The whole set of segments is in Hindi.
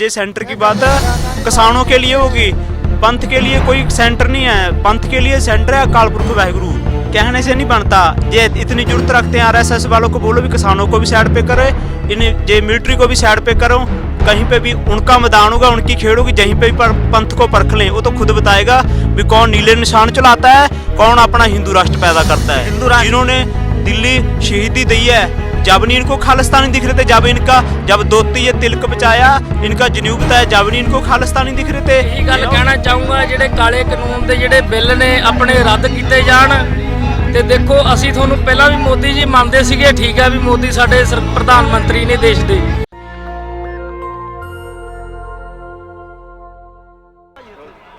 ये सेंटर की बात है किसानों के लिए होगी, पंथ के लिए कोई सेंटर नहीं है। पंथ के लिए सेंटर है अकाल पुरख वाहिगुरु, कहने से नहीं बनता। ये इतनी जरूरत रखते हैं आरएसएस वालों को, बोलो भी किसानों को भी साइड पे करे, इन ये मिलिट्री को भी साइड पे करो, कहीं पे भी उनका मैदान होगा, उनकी खेड़ होगी, जहीं पे भी पंथ को परख लें, वो तो खुद बताएगा भी कौन नीले निशान चलाता है, कौन अपना हिंदू राष्ट्र पैदा करता है। हिंदू राष्ट्र जिन्होंने दिल्ली शहीदी दी है, जब नहीं इनको खालिस्तानी दिख रहे थे, जब धोती ये तिलक बचाया, इनका जनेऊ बताया, जब नहीं इनको खालिस्तानी दिख रहे थे। यही गल कहना चाहूँगा, ਜਿਹੜੇ ਕਾਲੇ ਕਾਨੂੰਨ ਦੇ ਜਿਹੜੇ ਬਿੱਲ ਨੇ ਆਪਣੇ ਰੱਦ ਕੀਤੇ ਜਾਣ। ਤੇ ਦੇਖੋ ਅਸੀਂ ਤੁਹਾਨੂੰ ਪਹਿਲਾਂ ਵੀ ਮੋਦੀ ਜੀ ਮੰਨਦੇ ਸੀਗੇ, ਠੀਕ ਹੈ ਵੀ ਮੋਦੀ ਸਾਡੇ ਪ੍ਰਧਾਨ ਮੰਤਰੀ ਨੇ ਦੇਸ਼ ਦੇ।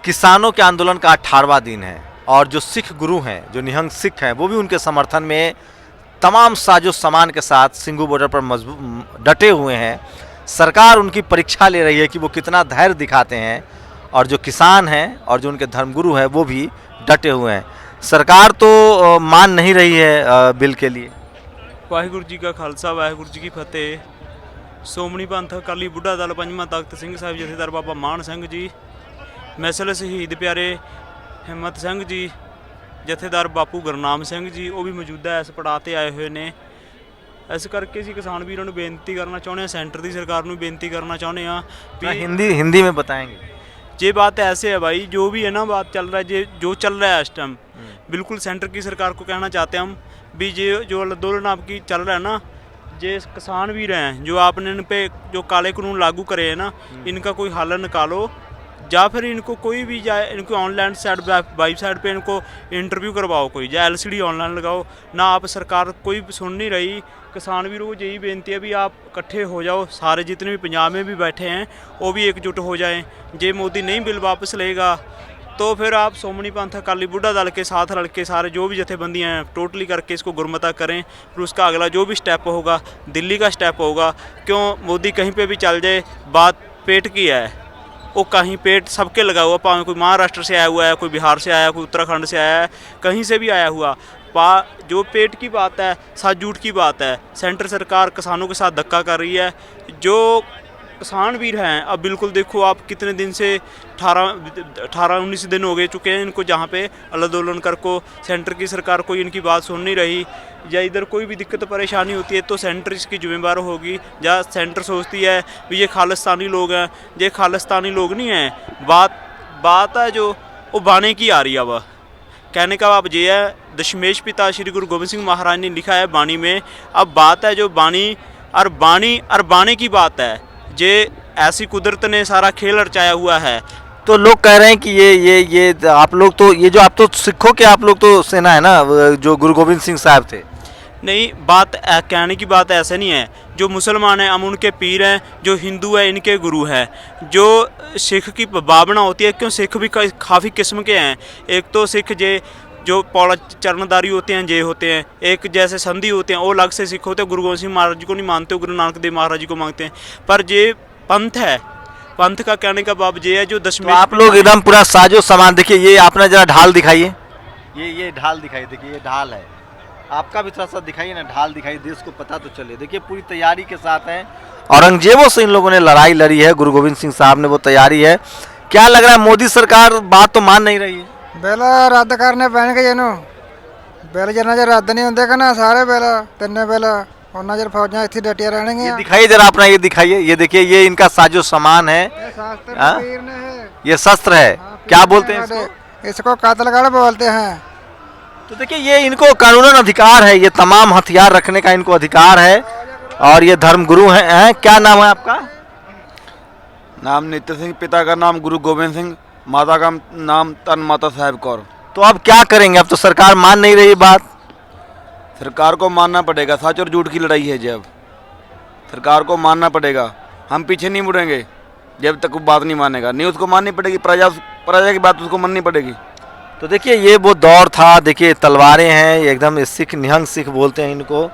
किसानों के आंदोलन का 18वां दिन है और जो सिख गुरु हैं, जो निहंग सिख हैं, वो भी उनके समर्थन में तमाम साजो सामान के साथ सिंघू बॉर्डर पर डटे हुए हैं। सरकार उनकी परीक्षा ले रही है कि वो कितना धैर्य दिखाते हैं, और जो किसान हैं और जो उनके धर्मगुरु हैं वो भी डटे हुए हैं। सरकार तो मान नहीं रही है बिल के लिए। वाहिगुरु जी का खालसा, वाहिगुरु जी की फतेह। सोमनी पंथ अकाली बुढ़ा दल पंजवां तख्त सिंह साहिब जथेदार बाबा मान सिंह जी, मैसल शहीद प्यारे हिम्मत सिंह जी, जथेदार बापू गुरनाम सिंह जी, वो भी मौजूदा इस पड़ाਅ ते आए हुए ने। इस करके ਅਸੀਂ किसान ਵੀਰਾਂ ਨੂੰ ਬੇਨਤੀ करना चाहते हैं, सेंटर की सरकार ਨੂੰ बेनती करना चाहते हैं। हिंदी में बताएंगे। ये बात ऐसे है भाई, जो भी है ना बात चल रहा है, जो चल रहा है इस टाइम, बिल्कुल सेंटर की सरकार को कहना चाहते हैं हम भी, जो आंदोलन आपकी चल रहा है ना, ये किसान भी हैं जो आपने इन पे जो काले कानून लागू करे हैं ना, इनका कोई हल निकालो, या फिर इनको कोई भी जाए, इनको ऑनलाइन साइड वेबसाइट पे इनको इंटरव्यू करवाओ, कोई या LCD ऑनलाइन लगाओ ना। आप सरकार कोई सुन नहीं रही। किसान वीरों को यही बेनती है भी आप इकट्ठे हो जाओ, सारे जितने भी पंजाब में भी बैठे हैं वो भी एकजुट हो जाएं। जे मोदी नहीं बिल वापस लेगा तो फिर आप सोमनी पंथ अकाली बुढ़ा दल के साथ रल के सारे जो भी जथेबंदियाँ हैं टोटली करके इसको गुरमता करें। फिर उसका अगला जो भी स्टेप होगा, दिल्ली का स्टेप होगा। क्यों मोदी कहीं पर भी चल जाए, बात पेट की है, वो कहीं पेट सबके लगा हुआ, पाँव कोई महाराष्ट्र से आया हुआ है, कोई बिहार से आया, कोई उत्तराखंड से आया है, कहीं से भी आया हुआ, जो पेट की बात है, साथ झूठ की बात है। सेंटर सरकार किसानों के साथ धक्का कर रही है। जो किसान वीर हैं, अब बिल्कुल देखो आप कितने दिन से 18-19 दिन हो गए चुके हैं इनको, जहाँ पे आंदोलन कर को सेंटर की सरकार कोई इनकी बात सुन नहीं रही, या इधर कोई भी दिक्कत परेशानी होती है तो सेंटर इसकी जिम्मेदार होगी। या सेंटर सोचती है भी ये खालिस्तानी लोग हैं, ये खालिस्तानी लोग नहीं हैं। बात है जो वो बाने की आ रही है। अब कहने का अब ये है, दशमेश पिता श्री गुरु गोबिंद सिंह महाराज ने लिखा है बानी में। अब बात है जो बानी की बात है, ये ऐसी कुदरत ने सारा खेल रचाया हुआ है। तो लोग कह रहे हैं कि ये आप लोग तो ये जो आप तो सिखों के आप लोग तो सेना है ना, जो गुरु गोविंद सिंह साहब थे। नहीं, बात कहने की बात ऐसे नहीं है। जो मुसलमान हैं हम उनके पीर हैं, जो हिंदू है इनके गुरु हैं। जो सिख की भावना होती है, क्यों सिख भी काफ़ी किस्म के हैं। एक तो सिख जो पौड़ा चरणदारी होते हैं, जे होते हैं, एक जैसे संधि होते हैं, वो अलग से सिख होते हैं। गुरु गोबिंद सिंह महाराज जी को नहीं मानते, गुरु नानक देव महाराज जी को मांगते हैं। पर ये पंथ है, पंथ का कहने का बाब ये है जो दशमेश। तो आप लोग एकदम पूरा साजो सामान देखिए, ये आपने जरा ढाल दिखाइए, ये ढाल दिखाइए, देखिए ये ढाल है, आपका भी थोड़ा सा दिखाइए ना, ढाल दिखाइए, देश को पता तो चले। देखिए पूरी तैयारी के साथ हैं, औरंगजेबों से इन लोगों ने लड़ाई लड़ी है, गुरु गोविंद सिंह साहब ने, वो तैयारी है। क्या लग रहा है, मोदी सरकार बात तो मान नहीं रही है? बिल रद्द करने पैणगे ਇਹਨੂੰ, बिल जिन्ना चर रद्द नहीं होंगे ना सारे बिल, तिन्ने बिल, उन्ना चर फौजां इत्थे डटिया रहणगीਆਂ। दिखाइए जरा अपना, ये दिखाइए, ये देखिए, ये इनका साजो सामान है, ये शस्त्र है, क्या बोलते हैं इसको? इसको कत्लगढ़ बोलते हैं। तो देखिए ये इनको कानूनन अधिकार है, ये तमाम हथियार रखने का इनको अधिकार है, और ये धर्मगुरु हैं। क्या नाम है आपका? नाम नित्य सिंह, पिता का नाम गुरु गोविंद सिंह, माता का नाम तन माता साहिब कौर। तो अब क्या करेंगे? अब तो सरकार मान नहीं रही बात। सरकार को मानना पड़ेगा, सच और झूठ की लड़ाई है। जब सरकार को मानना पड़ेगा, हम पीछे नहीं मुड़ेंगे जब तक वो बात नहीं मानेगा। नहीं, उसको माननी पड़ेगी, प्रजा की बात उसको माननी पड़ेगी। तो देखिए ये वो दौर था, देखिए तलवारें हैं एकदम, सिख निहंग सिख बोलते हैं इनको।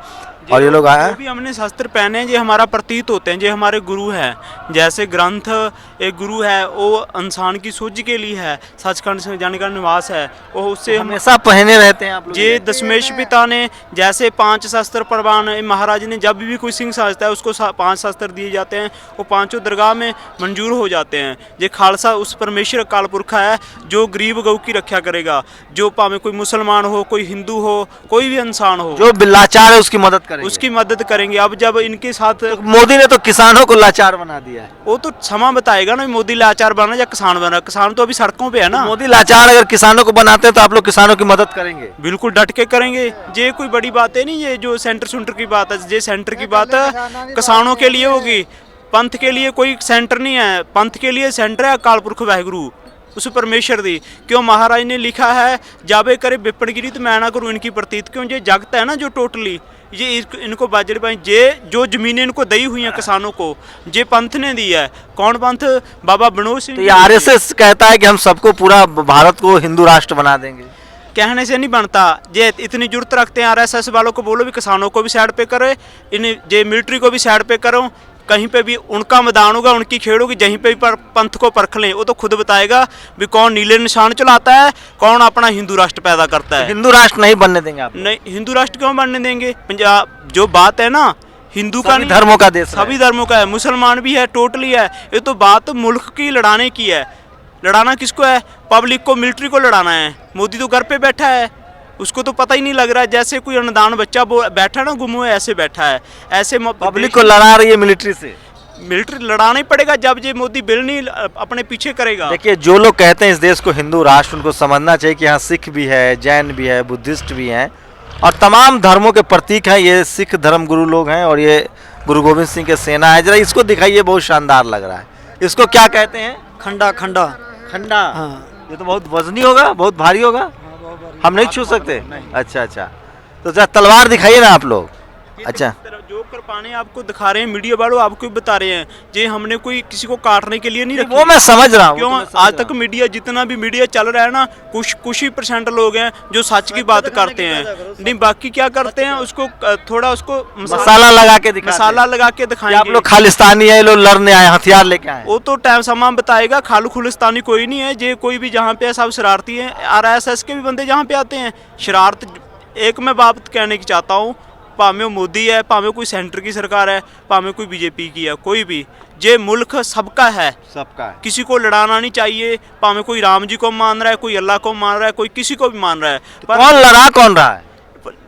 और ये लोग आए जो भी हमने शस्त्र पहने हैं ये हमारा प्रतीत होते हैं, ये हमारे गुरु हैं। जैसे ग्रंथ एक गुरु है, वो इंसान की सूझ के लिए है, सचखंड से जाने का निवास है, वो उससे हम हमेशा पहने रहते हैं आप लोग? ये दशमेश पिता ने जैसे 5 शस्त्र प्रवान महाराज ने जब भी कोई सिंह साजता है उसको 5 शस्त्र दिए जाते हैं, वो पांचों दरगाह में मंजूर हो जाते हैं। ये खालसा उस परमेश्वर काल पुरखा है जो गरीब गऊ की रक्षा करेगा, जो भाਵੇਂ कोई मुसलमान हो, कोई हिंदू हो, कोई भी इंसान हो, जो लाचार है उसकी मदद करेंगे। उसकी मदद करेंगे। अब जब इनके साथ तो मोदी ने तो किसानों को लाचार बना दिया है। वो तो समा बताएगा ना मोदी लाचार बना या किसान बना। किसान तो अभी सड़कों पे है ना। मोदी लाचार अगर किसानों को बनाते हैं तो आप लोग किसानों की मदद करेंगे? बिल्कुल डट के करेंगे। ये कोई बड़ी बात है नहीं, ये जो सेंटर सुंटर की बात है, ये सेंटर की बात है किसानों के लिए होगी, पंथ के लिए कोई सेंटर नहीं है। पंथ के लिए सेंटर है अकाल पुरख वाहिगुरु उस परमेश्वर दी। क्यों महाराज ने लिखा है जाबे करे विपणगिरी तो मैं ना करूँ इनकी प्रतीत। क्यों ये जगत है ना जो टोटली ये इनको बाजरे पाई ये जो जमीनें इनको दी हुई हैं किसानों को, ये पंथ ने दी है। कौन पंथ? बाबा बनोद सिंह। तो ये आरएसएस कहता है कि हम सबको पूरा भारत को हिंदू राष्ट्र बना देंगे। कहने से नहीं बनता। ये इतनी जरूरत रखते हैं आरएसएस वालों को, बोलो भी किसानों को भी साइड पे करे, इन जे मिलिट्री को भी साइड पे करो। कहीं पे भी उनका मैदान होगा, उनकी खेड़ होगी, जहीं पे भी पंथ को परख लें, वो तो खुद बताएगा भी कौन नीले निशान चलाता है, कौन अपना हिंदू राष्ट्र पैदा करता है। हिंदू राष्ट्र नहीं बनने देंगे आप? नहीं, हिंदू राष्ट्र क्यों बनने देंगे? पंजाब जो बात है ना हिंदू का नहीं, धर्मों का देश, सभी धर्मों का है, मुसलमान भी है, टोटली है। ये तो बात मुल्क की लड़ाने की है। लड़ाना किसको है? पब्लिक को, मिलिट्री को लड़ाना है। मोदी तो घर पे बैठा है, उसको तो पता ही नहीं लग रहा है। जैसे कोई अनदान बच्चा बैठा ना गुम हुए, ऐसे बैठा है। ऐसे पब्लिक को लड़ा रही है मिलिट्री से। मिलिट्री लड़ाना ही पड़ेगा जब ये मोदी बिल नहीं अपने पीछे करेगा। देखिए, जो लोग कहते हैं इस देश को हिंदू राष्ट्र, उनको समझना चाहिए कि यहाँ सिख भी है, जैन भी है, बुद्धिस्ट भी हैं और तमाम धर्मों के प्रतीक हैं। ये सिख धर्म गुरु लोग हैं और ये गुरु गोविंद सिंह के सेना है। जरा इसको दिखाइए, बहुत शानदार लग रहा है। इसको क्या कहते हैं? खंडा। खंडा। खंडा। हाँ। ये तो बहुत वजनी होगा, बहुत भारी होगा। हम नहीं छू सकते? अच्छा अच्छा, तो जरा तलवार दिखाइए ना आप लोग। अच्छा, जो कर पाने आपको दिखा रहे हैं मीडिया वालों, आपको बता रहे हैं ये हमने कोई किसी को काटने के लिए नहीं रखी। वो मैं समझ रहा हूँ। क्यों आज तक मीडिया, जितना भी मीडिया चल रहा है ना, कुछ ही % लोग हैं जो सच की बात करते हैं। नहीं, बाकी क्या करते हैं उसको थोड़ा उसको मसाला लगा के दिखाएंगे। आप लोग खालिस्तानी है, लोग लड़ने आए, हथियार लेके आए। वो तो टाइम समा बताएगा। खालू खुलिस्तानी कोई नहीं है। ये कोई भी जहाँ पे सब शरारती हैं। आरएसएस के भी बंदे जहाँ पे आते हैं शरारत। एक मैं बात कहने की चाहता हूँ, भावें मोदी है, भावें कोई सेंटर की सरकार है, भावें कोई बीजेपी की है, कोई भी, ये मुल्क सबका है, सबका है। किसी को लड़ाना नहीं चाहिए। भावें कोई राम जी को मान रहा है, कोई अल्लाह को मान रहा है, कोई किसी को भी मान रहा है। पर कौन लड़ा कौन रहा है?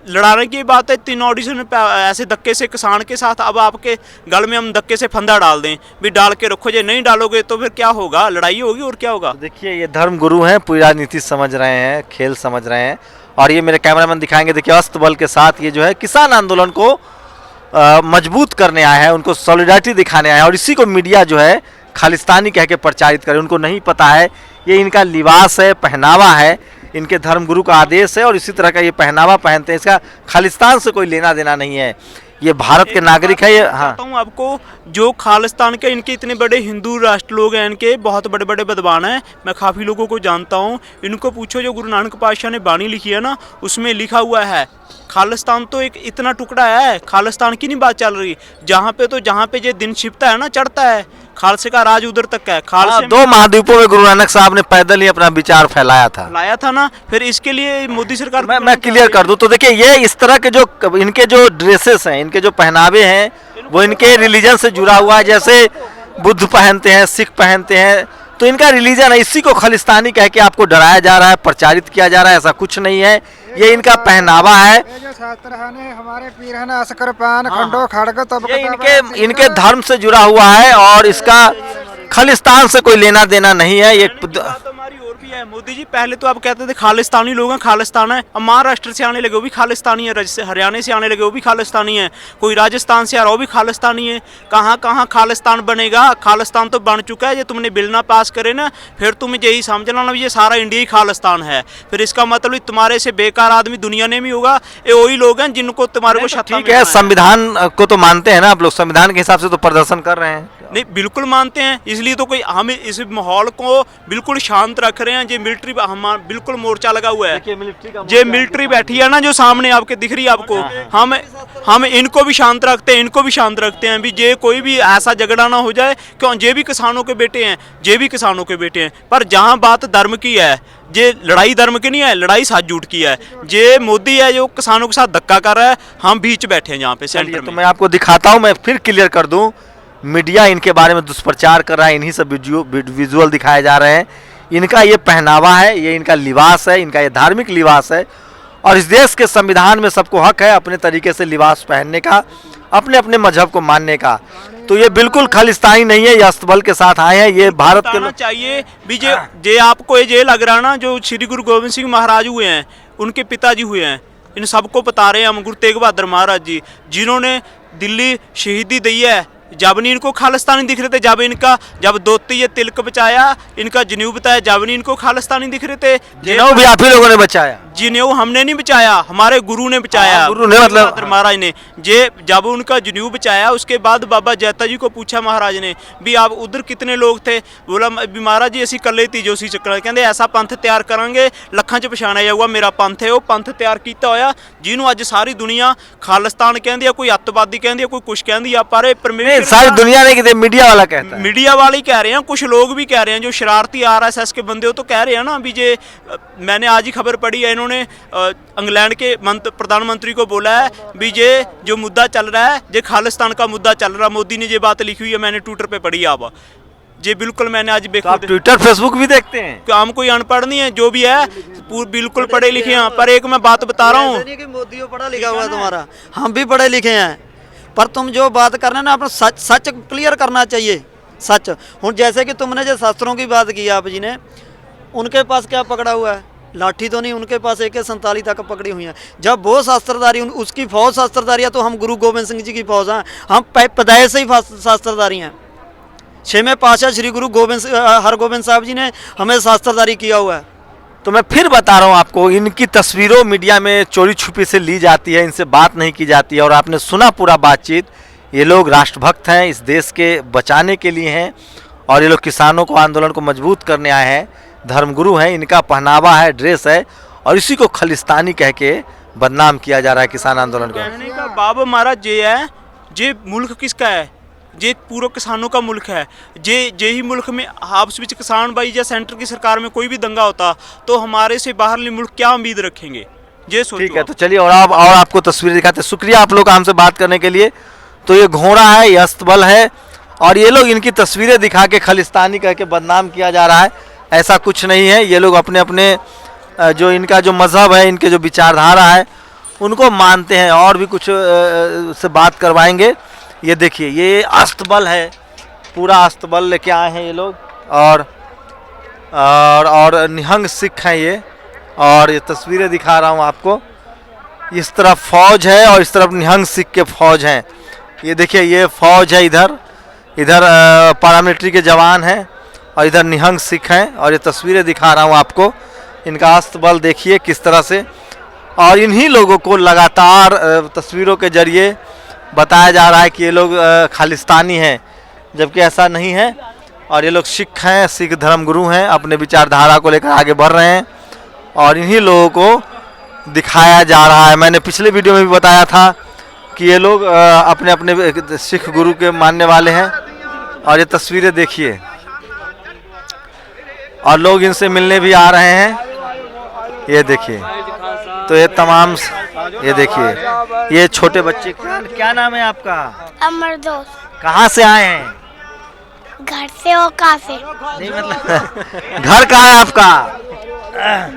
लड़ाने की बात है। 3 ऑडिशन ऐसे धक्के से किसान के साथ, अब आपके गल में हम धक्के से फंदा डाल दें भी डाल के रखो, ये नहीं डालोगे तो फिर क्या होगा? लड़ाई होगी और क्या होगा? देखिए, ये धर्म गुरु हैं, पूरी राजनीति समझ रहे हैं, खेल समझ रहे हैं। और ये मेरे कैमरामैन दिखाएंगे। देखिए, अस्त बल के साथ ये जो है किसान आंदोलन को मजबूत करने आए हैं, उनको सॉलिडारिटी दिखाने आए हैं। और इसी को मीडिया जो है खालिस्तानी कह के प्रचारित करे। उनको नहीं पता है ये इनका लिबास है, पहनावा है, इनके धर्मगुरु का आदेश है और इसी तरह का ये पहनावा पहनते हैं। इसका खालिस्तान से कोई लेना देना नहीं है। ये भारत के नागरिक है। ये हाँ, हूँ आपको, जो खालिस्तान के इनके इतने बड़े हिंदू राष्ट्र लोग हैं, इनके बहुत बड़े बड़े विद्वान हैं, मैं काफ़ी लोगों को जानता हूँ। इनको पूछो, जो गुरु नानक पातशाह ने बाणी लिखी है ना, उसमें लिखा हुआ है खालिस्तान तो एक इतना टुकड़ा है। खालिस्तान की नहीं बात चल रही। जहाँ पे ये दिन छिपता है ना, चढ़ता है, खालसे का राज उधर तक है। खालसे 2 महाद्वीपों में गुरु नानक साहब ने पैदल ही अपना विचार फैलाया था ना। फिर इसके लिए मोदी सरकार, मैं क्लियर कर दूं तो देखिए, ये इस तरह के जो इनके जो ड्रेसेस हैं, इनके जो पहनावे हैं, वो इनके रिलीजन से जुड़ा हुआ है। जैसे बुद्ध पहनते हैं, सिख पहनते हैं, तो इनका रिलीजन है। इसी को खालिस्तानी कह के आपको डराया जा रहा है, प्रचारित किया जा रहा है। ऐसा कुछ नहीं है, ये इनका पहनावा है। ये जो शास्त्र है हमारे पीर है ना, असकर पान खंडो खड़ग तब ये इनके धर्म से जुड़ा हुआ है और इसका खालिस्तान से कोई लेना देना नहीं है। ये हमारी और भी है। मोदी जी पहले तो आप कहते थे खालिस्तानी लोग हैं, खालिस्तान है। अब महाराष्ट्र से आने लगे वो भी खालिस्तानी है, हरियाणा से आने लगे वो भी खालिस्तानी है, कोई राजस्थान से आ रहा वो भी खालिस्तानी है। कहाँ कहाँ खालिस्तान बनेगा? खालिस्तान तो बन चुका है। ये तुमने बिल ना पास करे ना, फिर तुम यही समझ लेना ये सारा इंडिया ही खालिस्तान है। फिर इसका मतलब तुम्हारे से बेकार आदमी दुनिया में भी होगा। ये वही लोग हैं जिनको तुम्हारे को ठीक है, संविधान को तो मानते हैं ना आप लोग, संविधान के हिसाब से तो प्रदर्शन कर रहे हैं। नहीं, बिल्कुल मानते हैं। इसलिए तो कोई हम इस माहौल को बिल्कुल शांत रख रहे हैं। जे मिलिट्री हम बिल्कुल मोर्चा लगा हुआ है, देखिए मिलिट्री का जे मिलिट्री बैठी है ना जो सामने आपके दिख रही है आपको, हम इनको भी शांत रखते हैं, इनको भी शांत रखते हैं भी जे कोई भी ऐसा झगड़ा ना हो जाए, क्यों जे भी किसानों के बेटे हैं, जे भी किसानों के बेटे हैं। पर जहाँ बात धर्म की है, जे लड़ाई धर्म की नहीं है, लड़ाई साथ झूठ की है। जे मोदी है जो किसानों के साथ धक्का कर रहा है, हम बीच बैठे हैं यहाँ पे सेंटर तो में। मैं आपको दिखाता हूँ, मैं फिर क्लियर कर दूं, मीडिया इनके बारे में दुष्प्रचार कर रहा है, इन्हीं सब विजुअल दिखाए जा रहे हैं। इनका ये पहनावा है, ये इनका लिबास है, इनका ये धार्मिक लिबास है, और इस देश के संविधान में सबको हक है अपने तरीके से लिबास पहनने का, अपने अपने मजहब को मानने का। तो ये बिल्कुल खालिस्तानी नहीं है, ये अस्तबल के साथ आए हैं, ये भारत के बताना चाहिए भी जे आपको ये लग रहा ना जो श्री गुरु गोविंद सिंह महाराज हुए हैं, उनके पिताजी हुए हैं, इन सबको बता रहे हैं हम, गुरु तेग बहादुर महाराज जी, जिन्होंने दिल्ली शहीदी दी है। जब नहीं इनको खालिस्तानी दिख रहे थे, जब धोती ये तिलक बचाया, इनका जनेऊ बताया, जब नहीं इनको खालिस्तानी दिख रहे थे। जनेऊ भी आप ही लोगों ने बचाया? जनेऊ हमने नहीं बचाया, हमारे गुरु ने बचाया, गुरु ने मतलब बहादुर महाराज ने। जब उनका जनेऊ बचाया, उसके बाद बाबा जैता जी को पूछा महाराज ने भी आप उधर कितने लोग थे, बोला भी महाराज जी असी कले तीजो सी चक्कर, कहते ऐसा पंथ तैयार करांगे लखां च पछाणिया जाऊगा, मेरा पंथ है, वो पंथ तैयार किया होया जिन्हों अज सारी दुनिया खालिस्तान कहती है, कोई अतवादी कहती है, कोई कुछ कहती है, पर परमेश्वर सारी दुनिया नहीं कहते, मीडिया वाला कहता है। मीडिया वाले ही कह रहे हैं, कुछ लोग भी कह रहे हैं जो शरारती आरएसएस के बंदे हो, तो कह रहे हैं ना भी जे मैंने आज ही खबर पढ़ी है, इन्होंने इंग्लैंड के प्रधानमंत्री को बोला है भी जे जो मुद्दा चल रहा है, जे खालिस्तान का मुद्दा चल रहा है, मोदी ने ये बात लिखी हुई है, मैंने ट्विटर पे पढ़ी आप जी, बिल्कुल मैंने आज तो आप ट्विटर फेसबुक भी देखते हैं? हम कोई अनपढ़ नहीं है, जो भी है बिल्कुल पढ़े लिखे हैं। पर एक मैं बात बता रहा हूँ, मोदी पढ़ा लिखा हुआ है तुम्हारा, हम भी पढ़े लिखे हैं, पर तुम जो बात कर रहे हैं ना अपना सच क्लियर करना चाहिए, सच। हूँ जैसे कि तुमने जो शास्त्रों की बात की आप जी ने, उनके पास क्या पकड़ा हुआ है, लाठी तो नहीं, उनके पास AK-47 तक पकड़ी हुई है। जब वो शास्त्रधारी उसकी फौज शास्त्रधारी है, तो हम गुरु गोविंद सिंह जी की फौज हैं, हम पैदाइश से ही शास्त्रधारी हैं। 6वें पातशाह श्री गुरु हरगोबिंद साहब जी ने हमें शास्त्रधारी किया हुआ है। तो मैं फिर बता रहा हूँ आपको, इनकी तस्वीरों मीडिया में चोरी छुपी से ली जाती है, इनसे बात नहीं की जाती है, और आपने सुना पूरा बातचीत। ये लोग राष्ट्रभक्त हैं, इस देश के बचाने के लिए हैं, और ये लोग किसानों को आंदोलन को मजबूत करने आए हैं, धर्मगुरु हैं, इनका पहनावा है, ड्रेस है, और इसी को खालिस्तानी कह के बदनाम किया जा रहा है किसान आंदोलन को। कहने का बाबा महाराज ये है, जे मुल्क किसका है, जे पूरा किसानों का मुल्क है। जे ही मुल्क में आपस में किसान भाई या सेंटर की सरकार में कोई भी दंगा होता, तो हमारे से बाहरले मुल्क क्या उम्मीद रखेंगे, ये सोचो। ठीक है, तो चलिए और आपको तस्वीर दिखाते हैं। शुक्रिया आप लोग हमसे बात करने के लिए। तो ये घोड़ा है, ये अस्तबल है, और ये लोग इनकी तस्वीरें दिखा के खालिस्तानी कह के बदनाम किया जा रहा है। ऐसा कुछ नहीं है, ये लोग अपने अपने जो इनका जो मजहब है, इनके जो विचारधारा है, उनको मानते हैं। और भी कुछ से बात करवाएंगे। ये देखिए, ये अस्तबल है, पूरा अस्तबल लेके आए हैं ये लोग, और निहंग सिख हैं ये, और ये तस्वीरें दिखा रहा हूँ आपको। इस तरफ फौज है और इस तरफ निहंग सिख के फौज हैं। ये देखिए, ये फौज है, इधर पैरामिलिट्री के जवान हैं, और इधर निहंग सिख हैं, और ये तस्वीरें दिखा रहा हूँ आपको। इनका अस्तबल देखिए किस तरह से, और इन्हीं लोगों को लगातार तस्वीरों के जरिए बताया जा रहा है कि ये लोग खालिस्तानी हैं, जबकि ऐसा नहीं है। और ये लोग सिख हैं, सिख धर्मगुरु हैं, अपने विचारधारा को लेकर आगे बढ़ रहे हैं, और इन्हीं लोगों को दिखाया जा रहा है। मैंने पिछले वीडियो में भी बताया था कि ये लोग अपने अपने सिख गुरु के मानने वाले हैं, और ये तस्वीरें देखिए, और लोग इनसे मिलने भी आ रहे हैं। ये देखिए, तो ये तमाम, ये देखिए, ये छोटे बच्चे। क्या नाम है आपका? अमरदोस। कहाँ से आए हैं? घर से हो? कहाँ से? नहीं मतलब घर कहाँ है आपका?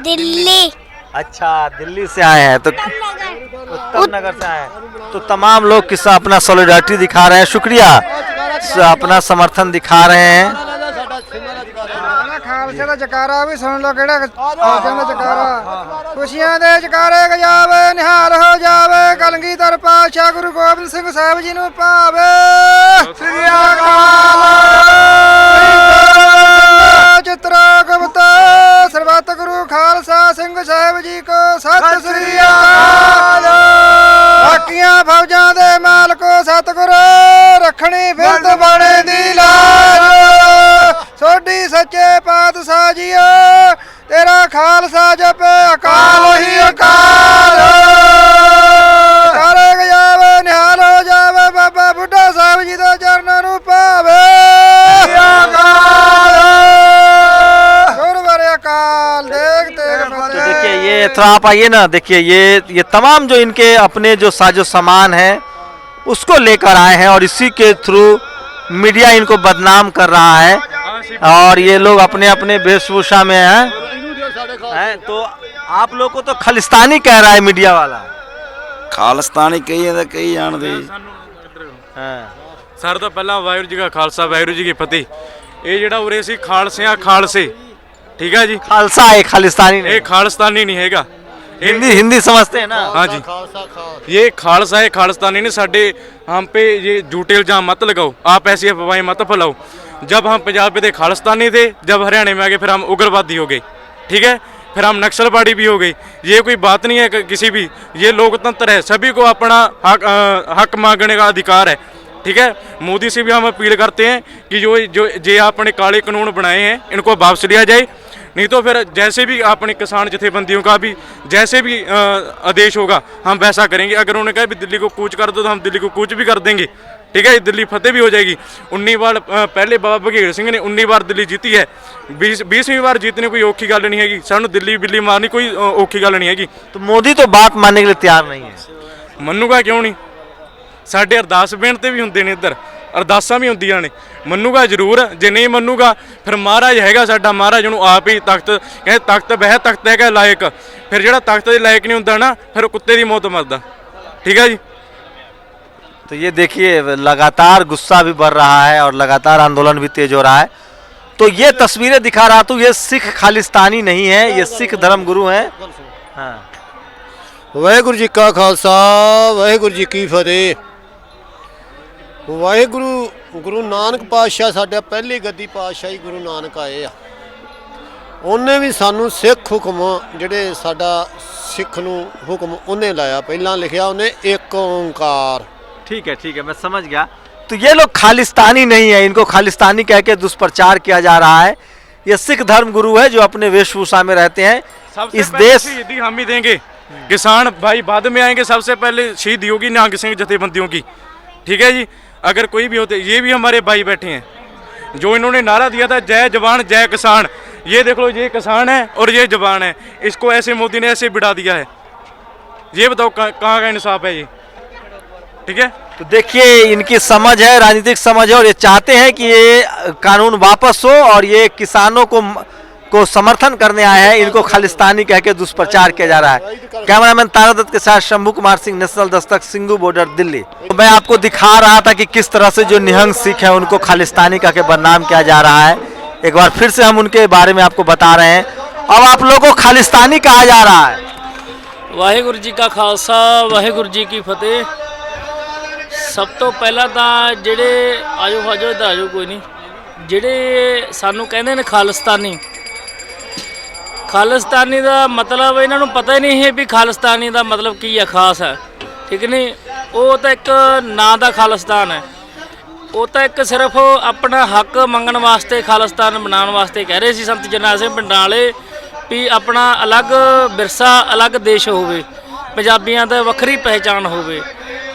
दिल्ली। अच्छा, दिल्ली से आए हैं, तो उत्तम नगर से आए हैं। तो तमाम लोग किस्सा अपना सॉलिडारिटी दिखा रहे हैं, शुक्रिया, अपना समर्थन दिखा रहे हैं। खालसे दा जकारा भी सुन लो, केड़ा फौजां दा जकारा। खुशियां दे जकारे गजावे, निहाल हो जावे, कलगीधर पातशाह गुरु गोबिंद सिंह साहिब जी नूं पावे। श्री अकाल चित्रा गुप्ता सरबत गुरु खालसा सिंह साहिब जी को सत श्री अकाल। बाकियां फौजां दे मालको सतगुरु, रखनी फिरद बने दी लाज। सोडी सच्चे पातशाह जीओ, थोड़ा आप आइए ना, देखिए ये तमाम जो इनके अपने जो साजो सामान है उसको लेकर आए हैं और इसी के थ्रू मीडिया इनको बदनाम कर रहा है और ये लोग अपने अपने वेशभूषा में हैं। तो आप लोग को तो खालिस्तानी कह रहा है मीडिया वाला। खालिस्तानी कही है कही जानते ਸਾਰਿਆਂ ਤੋਂ ਪਹਿਲਾਂ ਵਾਹਿਗੁਰੂ ਜੀ ਕਾ ਖਾਲਸਾ ਵਾਹਿਗੁਰੂ ਜੀ ਕੀ ਫਤਿਹ। ਇਹ ਜਿਹੜਾ ਉਰੇ ਸੀ ਖਾਲਸਿਆਂ ਖਾਲਸੇ, ਠੀਕ है जी। खालसा है, खालिस्तानी नहीं। ਇਹ ਖਾਲਿਸਤਾਨੀ ਨਹੀਂ ਹੈਗਾ। हिंदी समझते हैं ना। हाँ जी, ये खालसा है, खालिस्तानी नहीं। साढ़े हम पे ये झूठे इल्जाम मत लगाओ, आप ऐसी अफवाहें मत फैलाओ। जब हम पंजाब के खालिस्तानी थे, जब हरियाणा में आ गए फिर हम उग्रवादी हो गए, ठीक है, फिर हम नक्सलवादी भी हो गए। ये कोई बात नहीं है किसी भी, ये लोकतंत्र है, सभी को अपना हक मांगने का अधिकार है, ठीक है। मोदी से भी हम अपील करते हैं कि जो आपने काले कानून बनाए हैं इनको वापस लिया जाए, नहीं तो फिर जैसे भी अपने किसान जथेबंदियों का भी जैसे भी आदेश होगा हम वैसा करेंगे। अगर उन्होंने कहा भी दिल्ली को कूच कर दो तो हम दिल्ली को कूच भी कर देंगे, ठीक है। दिल्ली फतेह भी हो जाएगी। 19 बार पहले बाबा बघेल सिंह ने 19 बार दिल्ली जीती है, 20वीं बार जीतने कोई औखी गल नहीं हैगी। सानू दिल्ली बिल्ली मारनी कोई औखी गल नहीं हैगी। तो मोदी तो बात मानने के लिए तैयार नहीं है। मन्नूगा क्यों नहीं? साढ़े अरदास बेनते भी होंगे ने, इधर अरदासा भी होंदियां ने। मन्नूगा जरूर, जे नहीं मन्नूगा फिर महाराज हैगा साडा, महाराज नूं आप ही तख्त कहते तख्त बह तख्त हैगा लायक, फिर जेड़ा तख्त दे लायक नहीं हुंदा ना फिर कुत्ते दी मौत मरदा, ठीक है जी। तो ये देखिए लगातार गुस्सा भी बढ़ रहा है और लगातार आंदोलन भी तेज हो रहा है। तो ये तस्वीरें दिखा रहा था, ये सिख खालिस्तानी नहीं है, ये सिख धर्म गुरु हैं। हाँ। वाहिगुरू जी का खालसा वाहिगुरू जी की फतेह। ਵਾਹਿਗੁਰੂ ਗੁਰੂ ਨਾਨਕ ਪਾਤਸ਼ਾਹ ਸਾਡਾ ਪਹਿਲੀ ਗੱਦੀ ਪਾਤਸ਼ਾਹੀ ਗੁਰੂ ਨਾਨਕ ਆਏ ਆ, ਉਹਨੇ ਵੀ ਸਾਨੂੰ ਸਿੱਖ ਹੁਕਮ ਜਿਹੜੇ ਸਾਡਾ ਸਿੱਖ ਨੂੰ ਹੁਕਮ ਉਹਨੇ ਲਾਇਆ, ਪਹਿਲਾਂ ਲਿਖਿਆ ਉਹਨੇ ਇੱਕ ਓंकार। ठीक है मैं समझ गया। तो ये लोग खालिस्तानी नहीं है, इनको खालिस्तानी कह के दुष्प्रचार किया जा रहा है। ये सिख धर्म गुरु है जो अपने वेशभूषा में रहते हैं। सबसे इस पहले देश शहीदी हम ही देंगे, किसान भाई बाद में आएंगे। सबसे पहले शहीदी होगी निहंग सिंह जथेबंदियों की, ठीक है जी। अगर कोई भी होते, ये भी हमारे भाई बैठे हैं, जो इन्होंने नारा दिया था जय जवान जय किसान। ये देख लो, ये किसान है और ये जवान है, इसको ऐसे मोदी ने ऐसे बिठा दिया है। ये बताओ कहाँ का इंसाफ है ये, ठीक है। तो देखिए इनकी समझ है, राजनीतिक समझ है और ये चाहते हैं कि ये कानून वापस हो और ये किसानों को समर्थन करने आए हैं। इनको खालिस्तानी कह के दुष्प्रचार किया जा रहा है। कैमरामैन तारा दत्त के साथ शंभू कुमार सिंह, नेशनल दस्तक, सिंगू बॉर्डर, दिल्ली। तो मैं आपको दिखा रहा था कि किस तरह से जो निहंग सिख है उनको खालिस्तानी कह के बदनाम किया जा रहा है। एक बार फिर से हम उनके बारे में आपको बता रहे हैं। अब आप लोगों को खालिस्तानी कहा जा रहा है। ਵਾਹਿਗੁਰੂ ਜੀ ਕਾ ਖਾਲਸਾ ਵਾਹਿਗੁਰੂ ਜੀ ਕੀ ਫਤਿਹ। ਸਭ ਤੋਂ ਪਹਿਲਾਂ ਤਾਂ ਜਿਹੜੇ ਆਜੋ ਇੱਧਰ ਆਜੋ, ਕੋਈ ਨਹੀਂ, ਜਿਹੜੇ ਸਾਨੂੰ ਕਹਿੰਦੇ ਨੇ ਖਾਲਿਸਤਾਨੀ ਦਾ ਮਤਲਬ ਇਹਨਾਂ ਨੂੰ ਪਤਾ ਹੀ ਨਹੀਂ ਹੈ ਵੀ ਖਾਲਿਸਤਾਨੀ ਦਾ ਮਤਲਬ ਕੀ ਹੈ, ਖਾਸ ਹੈ, ਠੀਕ ਨਹੀਂ। ਉਹ ਤਾਂ ਇੱਕ ਨਾਂ ਦਾ ਖਾਲਿਸਤਾਨ ਹੈ, ਉਹ ਤਾਂ ਇੱਕ ਸਿਰਫ ਆਪਣਾ ਹੱਕ ਮੰਗਣ ਵਾਸਤੇ ਖਾਲਿਸਤਾਨ ਬਣਾਉਣ ਵਾਸਤੇ ਕਹਿ ਰਹੇ ਸੀ ਸੰਤ ਜਰਨੈਲ ਸਿੰਘ ਪਿੰਡਾਂ ਵਾਲੇ ਵੀ ਆਪਣਾ ਅਲੱਗ ਵਿਰਸਾ, ਅਲੱਗ ਦੇਸ਼ ਹੋਵੇ, ਪੰਜਾਬੀਆਂ ਦਾ ਵੱਖਰੀ ਪਹਿਚਾਣ ਹੋਵੇ।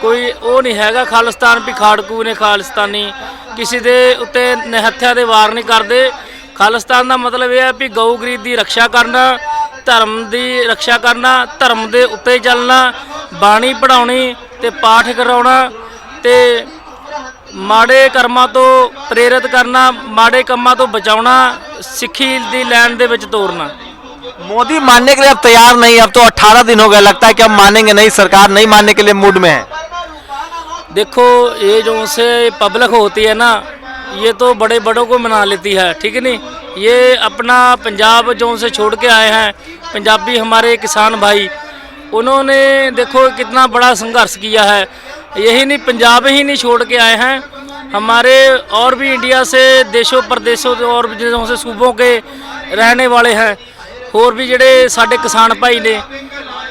ਕੋਈ ਉਹ ਨਹੀਂ ਹੈਗਾ ਖਾਲਿਸਤਾਨ ਵੀ ਖਾੜਕੂ ਨੇ ਖਾਲਿਸਤਾਨੀ, ਕਿਸੇ ਦੇ ਉੱਤੇ ਨਿਹੱਥਿਆਂ ਦੇ ਵਾਰ ਨਹੀਂ ਕਰਦੇ। ਖਾਲਿਸਤਾਨ ਦਾ ਮਤਲਬ ਇਹ ਹੈ ਵੀ ਗਊ ਗਰੀਬ ਦੀ ਰੱਖਿਆ ਕਰਨਾ, ਧਰਮ ਦੀ ਰੱਖਿਆ ਕਰਨਾ, ਧਰਮ ਦੇ ਉੱਤੇ ਚੱਲਣਾ, ਬਾਣੀ ਪੜ੍ਹਾਉਣੀ ਤੇ ਪਾਠ ਕਰਾਉਣਾ ਤੇ ਮਾੜੇ ਕਰਮਾਂ ਤੋਂ ਪ੍ਰੇਰਿਤ ਕਰਨਾ, ਮਾੜੇ ਕੰਮਾਂ ਤੋਂ ਬਚਾਉਣਾ, ਸਿੱਖੀ ਦੀ ਲਾਈਨ ਦੇ ਵਿੱਚ ਤੋਰਨਾ। मोदी मानने के लिए अब तैयार नहीं, अब तो 18 दिन हो गए, लगता है कि अब मानेंगे नहीं, सरकार नहीं मानने के लिए मूड में है। देखो ये जो से पब्लिक होती है ना, ये तो बड़े बड़ों को मना लेती है, ठीक है नहीं। ये अपना पंजाब जो से छोड़ के आए हैं, पंजाबी हमारे किसान भाई, उन्होंने देखो कितना बड़ा संघर्ष किया है। यही नहीं, पंजाब ही नहीं छोड़ के आए हैं, हमारे और भी इंडिया से देशों प्रदेशों और जो से सूबों के रहने वाले हैं, ਹੋਰ ਵੀ ਜਿਹੜੇ ਸਾਡੇ ਕਿਸਾਨ ਭਾਈ ਨੇ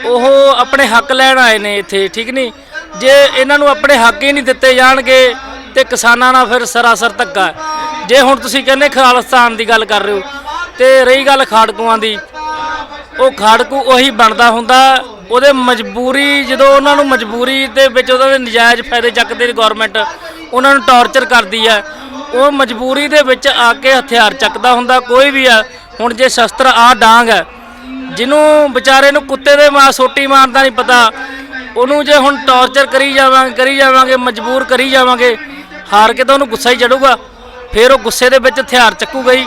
ਉਹ ਆਪਣੇ ਹੱਕ ਲੈਣ ਆਏ ਨੇ ਇੱਥੇ, ਠੀਕ ਨਹੀਂ। ਜੇ ਇਹਨਾਂ ਨੂੰ ਆਪਣੇ ਹੱਕ ਹੀ ਨਹੀਂ ਦਿੱਤੇ ਜਾਣਗੇ ਤੇ ਕਿਸਾਨਾਂ ਨਾਲ ਫਿਰ ਸਰਾਸਰ ਧੱਕਾ। ਜੇ ਹੁਣ ਤੁਸੀਂ ਕਹਿੰਦੇ ਖਾਲਿਸਤਾਨ ਦੀ ਗੱਲ ਕਰ ਰਹੇ ਹੋ ਤੇ ਰਹੀ ਗੱਲ ਖਾੜਕੂਆਂ ਦੀ, ਉਹ ਖਾੜਕੂ ਉਹੀ ਬਣਦਾ ਹੁੰਦਾ, ਉਹਦੇ ਮਜਬੂਰੀ, ਜਦੋਂ ਉਹਨਾਂ ਨੂੰ ਮਜਬੂਰੀ ਦੇ ਵਿੱਚ ਉਹਦੇ ਨਜਾਇਜ਼ ਫਾਇਦੇ ਚੱਕਦੇ ਗੌਰਮੈਂਟ ਉਹਨਾਂ ਨੂੰ ਟੌਰਚਰ ਕਰਦੀ ਹੈ, ਉਹ ਮਜਬੂਰੀ ਦੇ ਵਿੱਚ ਆ ਕੇ ਹਥਿਆਰ ਚੱਕਦਾ ਹੁੰਦਾ ਕੋਈ ਵੀ ਆ। ਹੁਣ ਜੇ ਸ਼ਸਤਰ ਆ ਡਾਂਗ ਹੈ, ਜਿਹਨੂੰ ਵਿਚਾਰੇ ਨੂੰ ਕੁੱਤੇ ਦੇ ਸੋਟੀ ਮਾਰਦਾ ਨਹੀਂ ਪਤਾ, ਉਹਨੂੰ ਜੇ ਹੁਣ ਟੌਰਚਰ ਕਰੀ ਜਾਵਾਂਗੇ ਮਜਬੂਰ ਕਰੀ ਜਾਵਾਂਗੇ, ਹਾਰ ਕੇ ਤਾਂ ਉਹਨੂੰ ਗੁੱਸਾ ਹੀ ਚੜੂਗਾ, ਫਿਰ ਉਹ ਗੁੱਸੇ ਦੇ ਵਿੱਚ ਹਥਿਆਰ ਚੱਕੂਗਾ ਹੀ।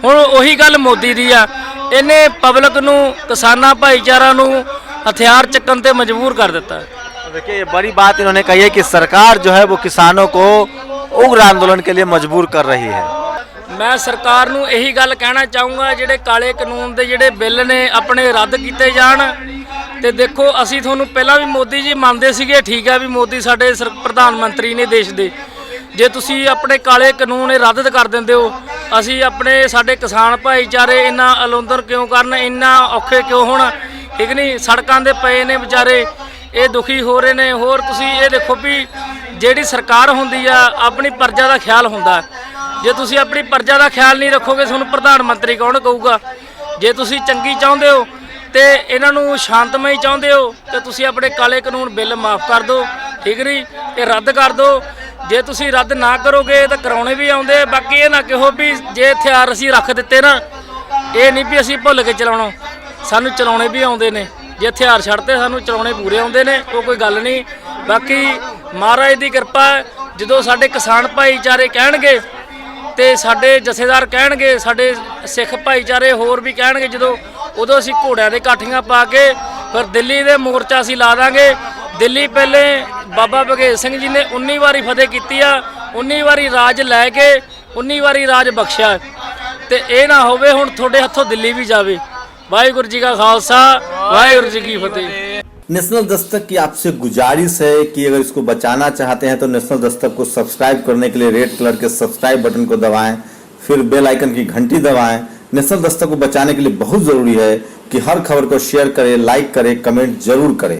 ਹੁਣ ਉਹੀ ਗੱਲ ਮੋਦੀ ਦੀ ਆ, ਇਹਨੇ ਪਬਲਿਕ ਨੂੰ, ਕਿਸਾਨਾਂ ਭਾਈਚਾਰਾ ਨੂੰ हथियार चक्कन पे मजबूर कर देता है। तो देखिए ये बड़ी बात इन्होंने कही है कि सरकार जो है वो किसानों को उग्र आंदोलन के लिए मजबूर कर रही है। मैं सरकार ਨੂੰ ਇਹੀ ਗੱਲ ਕਹਿਣਾ ਚਾਹੂੰਗਾ, ਜਿਹੜੇ ਕਾਲੇ ਕਾਨੂੰਨ ਦੇ ਜਿਹੜੇ ਬਿੱਲ ਨੇ ਆਪਣੇ ਰੱਦ ਕੀਤੇ ਜਾਣ। ਤੇ ਦੇਖੋ ਅਸੀਂ ਤੁਹਾਨੂੰ ਪਹਿਲਾਂ ਵੀ ਮੋਦੀ ਜੀ ਮੰਨਦੇ ਸੀਗੇ, ਠੀਕ ਹੈ ਵੀ ਮੋਦੀ ਸਾਡੇ ਪ੍ਰਧਾਨ ਮੰਤਰੀ ਨੇ ਦੇਸ਼ ਦੇ, ਜੇ ਤੁਸੀਂ ਆਪਣੇ ਕਾਲੇ ਕਾਨੂੰਨ ਇਹ ਰੱਦ ਕਰ ਦਿੰਦੇ ਹੋ, ਅਸੀਂ ਆਪਣੇ ਸਾਡੇ ਕਿਸਾਨ ਭਾਈਚਾਰੇ ਇੰਨਾ ਅਲੋਂਦਰ ਕਿਉਂ ਕਰਨ, ਇੰਨਾ ਔਖੇ ਕਿਉਂ ਹੋਣ, ਠੀਕ ਨਹੀਂ। ਸੜਕਾਂ ਦੇ ਪਏ ਨੇ ਵਿਚਾਰੇ, ਇਹ ਦੁਖੀ ਹੋ ਰਹੇ ਨੇ। ਹੋਰ ਤੁਸੀਂ ਇਹ ਦੇਖੋ ਵੀ ਜਿਹੜੀ ਸਰਕਾਰ ਹੁੰਦੀ ਆ ਆਪਣੀ ਪ੍ਰਜਾ ਦਾ ਖਿਆਲ ਹੁੰਦਾ, ਜੇ ਤੁਸੀਂ ਆਪਣੀ ਪ੍ਰਜਾ ਦਾ ਖਿਆਲ ਨਹੀਂ ਰੱਖੋਗੇ ਤੁਹਾਨੂੰ ਪ੍ਰਧਾਨ ਮੰਤਰੀ ਕੌਣ ਕਹੂਗਾ। ਜੇ ਤੁਸੀਂ ਚੰਗੀ ਚਾਹੁੰਦੇ ਹੋ ਤੇ ਇਹਨਾਂ ਨੂੰ ਸ਼ਾਂਤਮਈ ਚਾਹੁੰਦੇ ਹੋ ਤੇ ਤੁਸੀਂ ਆਪਣੇ ਕਾਲੇ ਕਾਨੂੰਨ ਬਿੱਲ ਮਾਫ ਕਰ ਦਿਓ, ਠੀਕ ਨਹੀਂ, ਇਹ ਰੱਦ ਕਰ ਦਿਓ। ਜੇ ਤੁਸੀਂ ਰੱਦ ਨਾ ਕਰੋਗੇ ਤਾਂ ਕਰਾਉਣੇ ਵੀ ਆਉਂਦੇ। ਬਾਕੀ ਇਹ ਨਾ ਕਹੋ ਵੀ ਜੇ ਹਥਿਆਰ ਅਸੀਂ ਰੱਖ ਦਿੱਤੇ ਨਾ, ਇਹ ਨਹੀਂ ਵੀ ਅਸੀਂ ਭੁੱਲ ਕੇ ਚਲਾਉਣਾ, ਸਾਨੂੰ ਚਲਾਉਣੇ ਵੀ ਆਉਂਦੇ ਨੇ। ਜੇ ਹਥਿਆਰ ਛੱਡਦੇ ਸਾਨੂੰ ਚਲਾਉਣੇ ਪੂਰੇ ਆਉਂਦੇ ਨੇ, ਉਹ ਕੋਈ ਗੱਲ ਨਹੀਂ। ਬਾਕੀ ਮਹਾਰਾਜ ਦੀ ਕਿਰਪਾ, ਜਦੋਂ ਸਾਡੇ ਕਿਸਾਨ ਭਾਈਚਾਰੇ ਕਹਿਣਗੇ ਤੇ ਸਾਡੇ ਜਥੇਦਾਰ ਕਹਿਣਗੇ, ਸਾਡੇ ਸਿੱਖ ਭਾਈਚਾਰੇ ਹੋਰ ਵੀ ਕਹਿਣਗੇ, ਜਦੋਂ ਉਦੋਂ ਅਸੀਂ ਘੋੜਿਆਂ ਦੇ ਕਾਠੀਆਂ ਪਾ ਕੇ ਫਿਰ ਦਿੱਲੀ ਦੇ ਮੋਰਚਾ ਅਸੀਂ ਲਾ ਦਾਂਗੇ। ਦਿੱਲੀ ਪਹਿਲੇ ਬਾਬਾ ਬਘੇਲ ਸਿੰਘ ਜੀ ਨੇ 19 ਵਾਰੀ ਫਤਿਹ ਕੀਤੀ ਆ, 19 ਵਾਰੀ ਰਾਜ ਲੈ ਕੇ 19 ਵਾਰੀ ਰਾਜ ਬਖਸ਼ਿਆ, ਤੇ ਇਹ ਨਾ ਹੋਵੇ ਹੁਣ ਤੁਹਾਡੇ ਹੱਥੋਂ ਦਿੱਲੀ ਵੀ ਜਾਵੇ। वाहिगुरु जी का खालसा, वाहिगुरु जी की फतेह। नेशनल दस्तक की आपसे गुजारिश है कि अगर इसको बचाना चाहते हैं तो नेशनल दस्तक को सब्सक्राइब करने के लिए रेड कलर के सब्सक्राइब बटन को दबाएं, फिर बेल आइकन की घंटी दबाएं। नेशनल दस्तक को बचाने के लिए बहुत जरूरी है कि हर खबर को शेयर करें, लाइक करें, कमेंट जरूर करें।